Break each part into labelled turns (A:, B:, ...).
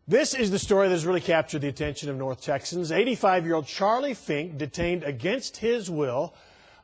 A: This is the story that has really captured the attention of North Texans. 85-year-old Charlie Fink detained against his will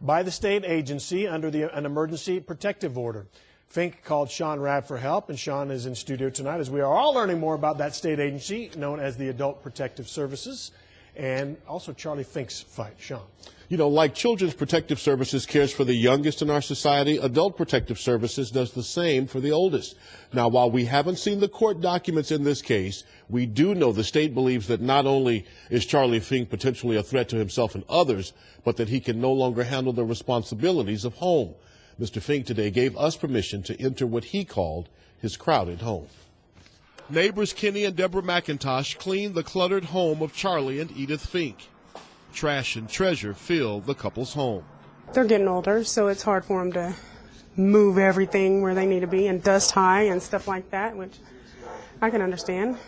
A: by the state agency under an emergency protective order. Fink called Sean Rabb for help, and Sean is in studio tonight as we are all learning more about that state agency known as the Adult Protective Services and also Charlie Fink's fight. Sean.
B: You know, like Children's Protective Services cares for the youngest in our society, Adult Protective Services does the same for the oldest. Now, while we haven't seen the court documents in this case, we do know the state believes that not only is Charlie Fink potentially a threat to himself and others, but that he can no longer handle the responsibilities of home. Mr. Fink today gave us permission to enter what he called his crowded home. Neighbors Kenny and Deborah McIntosh cleaned the cluttered home of Charlie and Edith Fink. Trash and treasure filled the couple's home.
C: They're getting older, so it's hard for them to move everything where they need to be and dust high and stuff like that, which I can understand.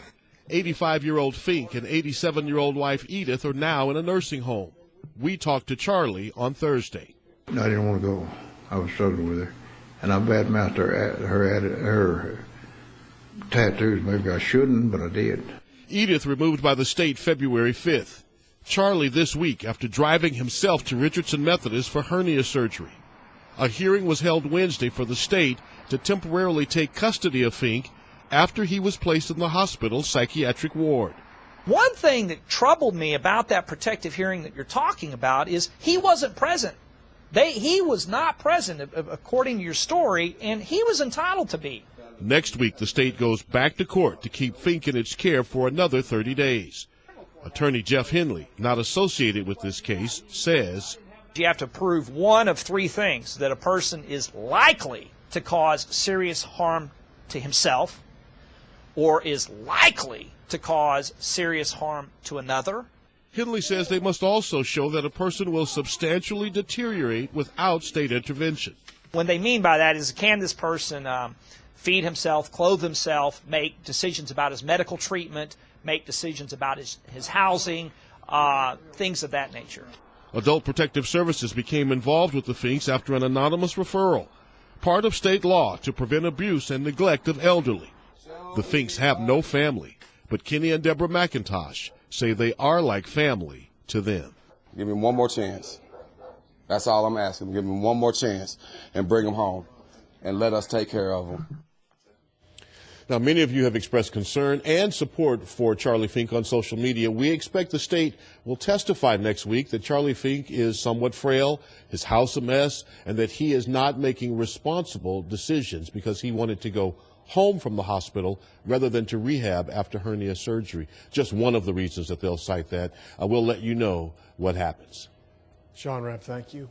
B: 85-year-old Fink and 87-year-old wife Edith are now in a nursing home. We talked to Charlie on Thursday.
D: I didn't want to go. I was struggling with her, and I badmouthed her tattoos. Maybe I shouldn't, but I did.
B: Edith removed by the state February 5th. Charlie this week after driving himself to Richardson Methodist for hernia surgery. A hearing was held Wednesday for the state to temporarily take custody of Fink after he was placed in the hospital's psychiatric ward.
E: One thing that troubled me about that protective hearing that you're talking about is he wasn't present. He was not present, according to your story, and he was entitled to be.
B: Next week, the state goes back to court to keep Fink in its care for another 30 days. Attorney Jeff Henley, not associated with this case, says
E: you have to prove one of three things: that a person is likely to cause serious harm to himself, or is likely to cause serious harm to another.
B: Henley says they must also show that a person will substantially deteriorate without state intervention.
E: What they mean by that is, can this person feed himself, clothe himself, make decisions about his medical treatment, make decisions about his housing, things of that nature.
B: Adult Protective Services became involved with the Finks after an anonymous referral, part of state law to prevent abuse and neglect of elderly. The Finks have no family, but Kenny and Deborah McIntosh say they are like family to them.
F: Give me one more chance. That's all I'm asking. Give me one more chance and bring them home and let us take care of them.
B: Now, many of you have expressed concern and support for Charlie Fink on social media. We expect the state will testify next week that Charlie Fink is somewhat frail, his house a mess, and that he is not making responsible decisions because he wanted to go home from the hospital rather than to rehab after hernia surgery. Just one of the reasons that they'll cite that. We'll let you know what happens.
A: Sean Rabb, thank you.